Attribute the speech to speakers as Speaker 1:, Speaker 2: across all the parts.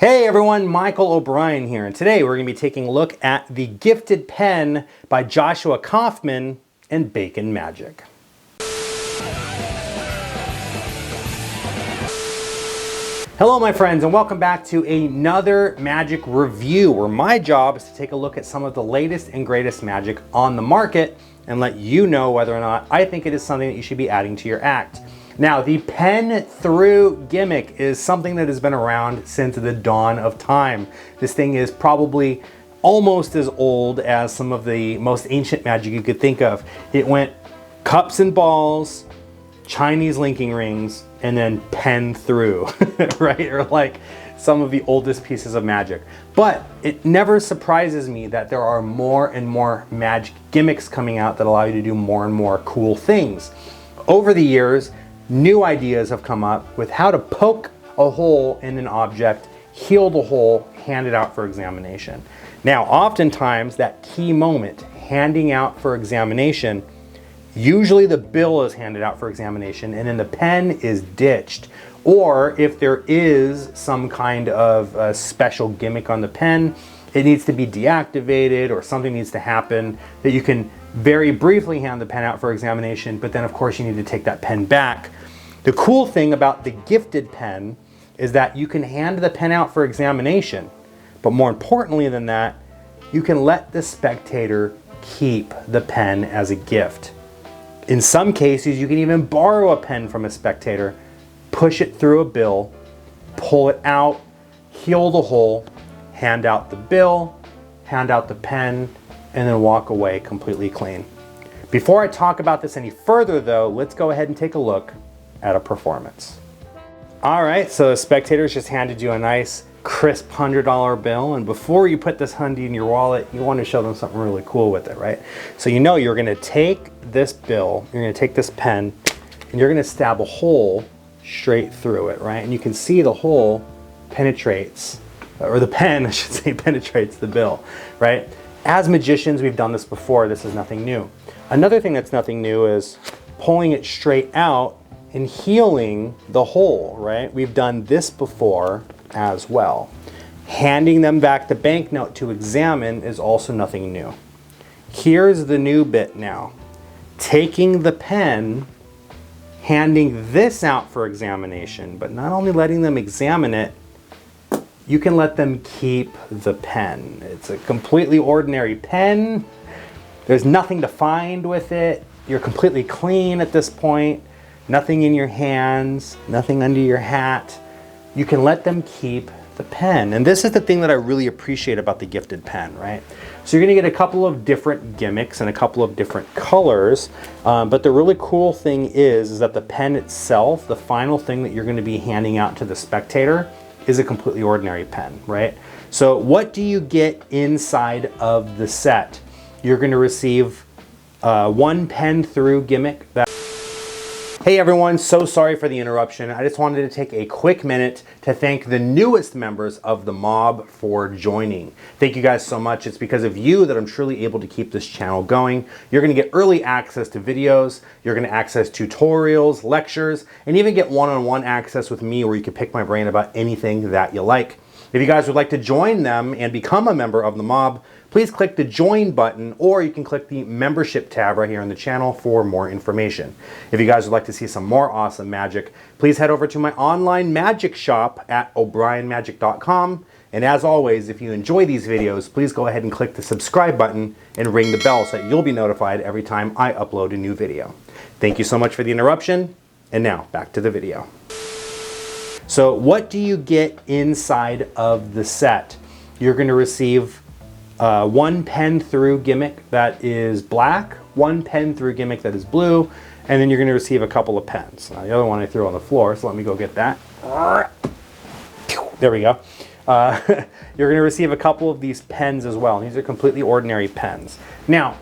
Speaker 1: Hey everyone, Michael O'Brien here, and today we're going to be taking a look at the Gifted Pen by Joshua Kaufmann and Bacon Magic. Hello my friends, and welcome back to another magic review, where my job is to take a look at some of the latest and greatest magic on the market and let you know whether or not I think it is something that you should be adding to your act. Now, the pen through gimmick is something that has been around since the dawn of time. This thing is probably almost as old as some of the most ancient magic you could think of. It went cups and balls, Chinese linking rings, and then pen through, right? Or like some of the oldest pieces of magic. But it never surprises me that there are more and more magic gimmicks coming out that allow you to do more and more cool things. Over the years, new ideas have come up with how to poke a hole in an object, heal the hole, hand it out for examination. Now, oftentimes that key moment, handing out for examination, usually the bill is handed out for examination and then the pen is ditched. Or if there is some kind of special gimmick on the pen, it needs to be deactivated or something needs to happen that you can very briefly hand the pen out for examination, but then of course you need to take that pen back. The cool thing about the gifted pen is that you can hand the pen out for examination, but more importantly than that, you can let the spectator keep the pen as a gift. In some cases, you can even borrow a pen from a spectator, push it through a bill, pull it out, heal the hole, hand out the bill, hand out the pen, and then walk away completely clean. Before I talk about this any further though, let's go ahead and take a look at a performance. All right, so the spectators just handed you a nice crisp $100 bill, and before you put this hundy in your wallet, you want to show them something really cool with it, right? So you know you're going to take this bill, you're going to take this pen, and you're going to stab a hole straight through it, right? And you can see the hole penetrates, or the pen, I should say, penetrates the bill, right? As magicians, we've done this before. This is nothing new. Another thing that's nothing new is pulling it straight out and healing the hole, right? We've done this before as well. Handing them back the banknote to examine is also nothing new. Here's the new bit now. Taking the pen, handing this out for examination, but not only letting them examine it, you can let them keep the pen. It's a completely ordinary pen. There's nothing to find with it. You're completely clean at this point. Nothing in your hands, nothing under your hat. You can let them keep the pen. And this is the thing that I really appreciate about the gifted pen, right? So you're gonna get a couple of different gimmicks and a couple of different colors, but the really cool thing is that the pen itself, the final thing that you're gonna be handing out to the spectator, is a completely ordinary pen, right? So what do you get inside of the set? You're gonna receive one pen through gimmick. Hey everyone, so sorry for the interruption. I just wanted to take a quick minute to thank the newest members of the mob for joining. Thank you guys so much. It's because of you that I'm truly able to keep this channel going. You're gonna get early access to videos, you're gonna access tutorials, lectures, and even get one-on-one access with me where you can pick my brain about anything that you like. If you guys would like to join them and become a member of the mob, please click the join button, or you can click the membership tab right here on the channel for more information. If you guys would like to see some more awesome magic, please head over to my online magic shop at o'brienmagic.com. And as always, if you enjoy these videos, please go ahead and click the subscribe button and ring the bell so that you'll be notified every time I upload a new video. Thank you so much for the interruption, and now back to the video. So what do you get inside of the set? You're going to receive one pen through gimmick that is black, one pen through gimmick that is blue, and then you're going to receive a couple of pens. Now, the other one I threw on the floor, so let me go get that. There we go. You're going to receive a couple of these pens as well. These are completely ordinary pens. Now,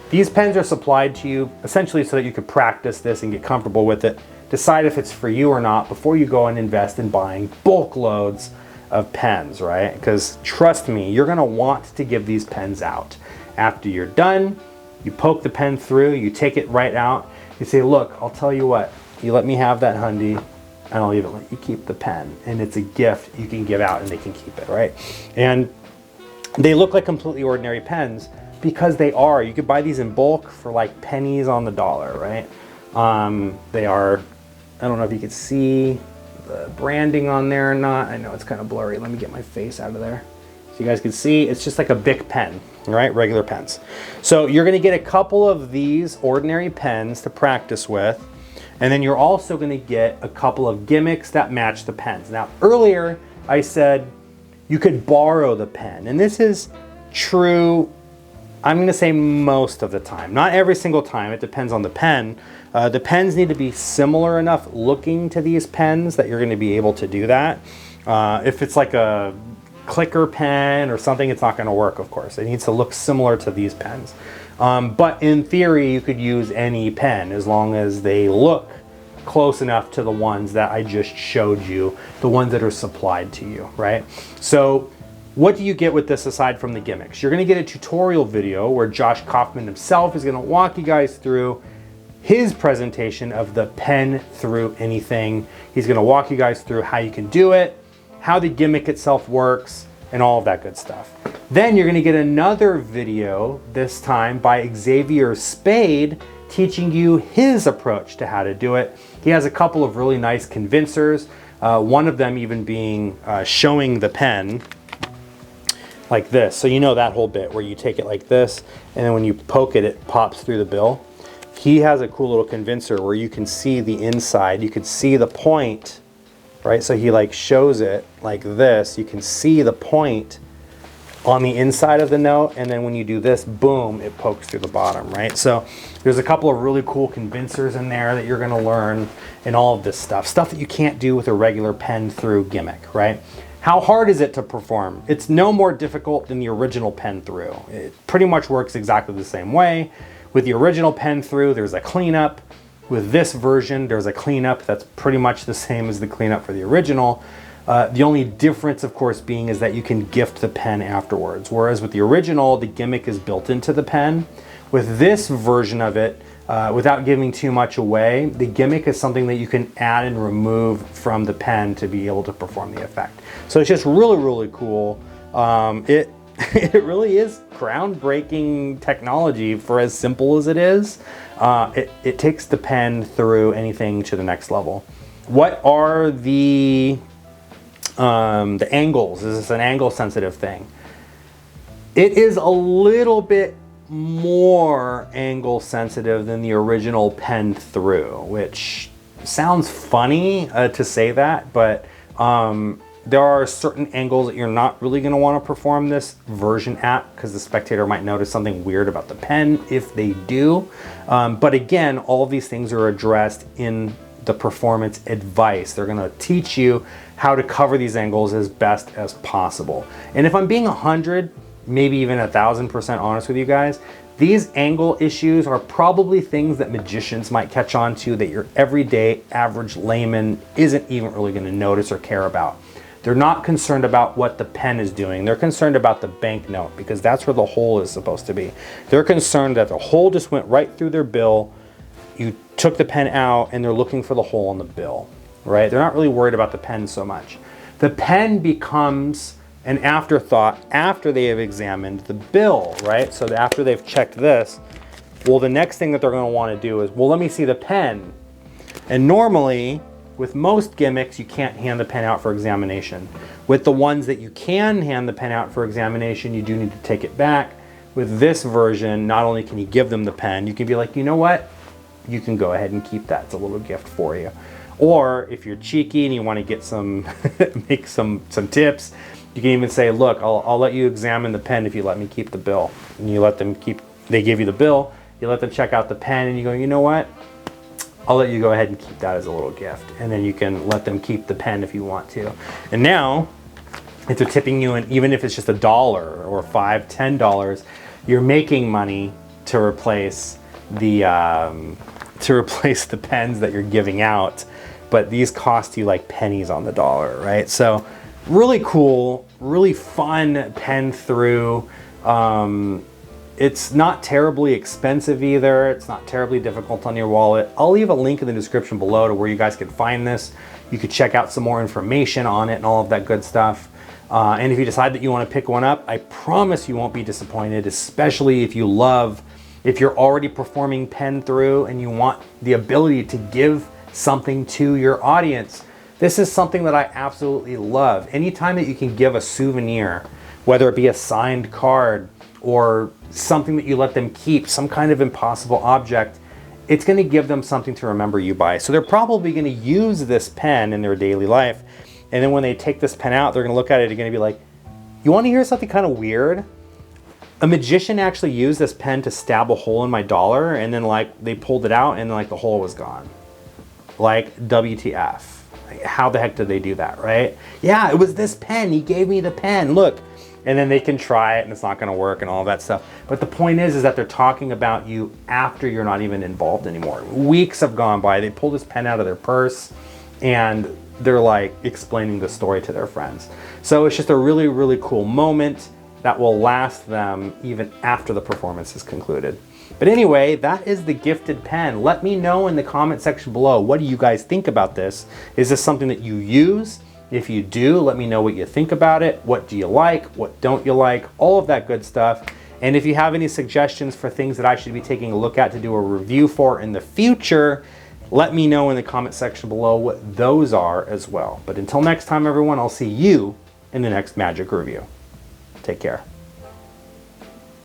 Speaker 1: these pens are supplied to you essentially so that you could practice this and get comfortable with it. Decide if it's for you or not before you go and invest in buying bulk loads of pens, right? Because trust me, you're gonna want to give these pens out. After you're done, you poke the pen through, you take it right out, you say, look, I'll tell you what, you let me have that hundy, and I'll even let you keep the pen. And it's a gift you can give out and they can keep it, right? And they look like completely ordinary pens because they are. You could buy these in bulk for like pennies on the dollar, right? They are, I don't know if you can see the branding on there or not. I know it's kind of blurry. Let me get my face out of there. So you guys can see, it's just like a Bic pen, right? Regular pens. So you're gonna get a couple of these ordinary pens to practice with. And then you're also gonna get a couple of gimmicks that match the pens. Now, earlier I said you could borrow the pen. And this is true, I'm gonna say most of the time. Not every single time, it depends on the pen. The pens need to be similar enough looking to these pens that you're gonna be able to do that. If it's like a clicker pen or something, it's not going to work, of course. It needs to look similar to these pens. But in theory, you could use any pen as long as they look close enough to the ones that I just showed you, the ones that are supplied to you, right? So what do you get with this aside from the gimmicks? You're going to get a tutorial video where Josh Kaufmann himself is going to walk you guys through his presentation of the pen through anything. He's going to walk you guys through how you can do it, how the gimmick itself works, and all of that good stuff. Then you're gonna get another video, this time by Xavier Spade, teaching you his approach to how to do it. He has a couple of really nice convincers, one of them even being showing the pen like this. So you know that whole bit where you take it like this, and then when you poke it, it pops through the bill. He has a cool little convincer where you can see the inside, you can see the point, right? So he like shows it like this. You can see the point on the inside of the note, and then when you do this, boom, it pokes through the bottom, right? So there's a couple of really cool convincers in there that you're gonna learn, and all of this stuff that you can't do with a regular pen through gimmick, right? How hard is it to perform? It's no more difficult than the original pen through. It pretty much works exactly the same way. With the original pen through, there's a cleanup. With this version, there's a cleanup that's pretty much the same as the cleanup for the original. The only difference, of course, being is that you can gift the pen afterwards. Whereas with the original, the gimmick is built into the pen. With this version of it, without giving too much away, the gimmick is something that you can add and remove from the pen to be able to perform the effect. So it's just really, really cool. It really is groundbreaking technology for as simple as it is. It takes the pen through anything to the next level. What are the angles? Is this an angle sensitive thing? It is a little bit more angle sensitive than the original pen through, which sounds funny to say that, but there are certain angles that you're not really going to want to perform this version at, because the spectator might notice something weird about the pen if they do. But again, all of these things are addressed in the performance advice. They're going to teach you how to cover these angles as best as possible. And if I'm being 100, maybe even 1,000% honest with you guys, these angle issues are probably things that magicians might catch on to that your everyday average layman isn't even really going to notice or care about. They're not concerned about what the pen is doing. They're concerned about the banknote, because that's where the hole is supposed to be. They're concerned that the hole just went right through their bill. You took the pen out and they're looking for the hole in the bill, right? They're not really worried about the pen so much. The pen becomes an afterthought after they have examined the bill, right? So after they've checked this, well, the next thing that they're going to want to do is, well, let me see the pen. And normally, with most gimmicks, you can't hand the pen out for examination. With the ones that you can hand the pen out for examination, you do need to take it back. With this version, not only can you give them the pen, you can be like, you know what? You can go ahead and keep that. It's a little gift for you. Or if you're cheeky and you want to get some, make some tips, you can even say, look, I'll let you examine the pen if you let me keep the bill. And you let them keep, they give you the bill, you let them check out the pen, and you go, you know what? I'll let you go ahead and keep that as a little gift. And then you can let them keep the pen if you want to. And now, if they're tipping you, and even if it's just $1 or $5, $10, you're making money to replace the pens that you're giving out. But these cost you like pennies on the dollar, right? So really cool, really fun pen through. It's not terribly expensive either. It's not terribly difficult on your wallet. I'll leave a link in the description below to where you guys can find this. You could check out some more information on it and all of that good stuff. And if you decide that you want to pick one up, I promise you won't be disappointed, especially if you're already performing pen through and you want the ability to give something to your audience. This is something that I absolutely love. Anytime that you can give a souvenir, whether it be a signed card or something that you let them keep, some kind of impossible object, it's going to give them something to remember you by. So they're probably going to use this pen in their daily life. And then when they take this pen out, they're going to look at it and going to be like, you want to hear something kind of weird? A magician actually used this pen to stab a hole in my dollar, and then like they pulled it out and like the hole was gone. Like, WTF. Like, how the heck did they do that, right? Yeah, it was this pen. He gave me the pen. Look. And then they can try it and it's not going to work and all that stuff. But the point is that they're talking about you after you're not even involved anymore. Weeks have gone by. They pull this pen out of their purse and they're like explaining the story to their friends. So it's just a really, really cool moment that will last them even after the performance is concluded. But anyway, that is the gifted pen. Let me know in the comment section below, what do you guys think about this? Is this something that you use? If you do, let me know what you think about it. What do you like? What don't you like? All of that good stuff. And if you have any suggestions for things that I should be taking a look at to do a review for in the future, let me know in the comment section below what those are as well. But until next time, everyone, I'll see you in the next magic review. Take care.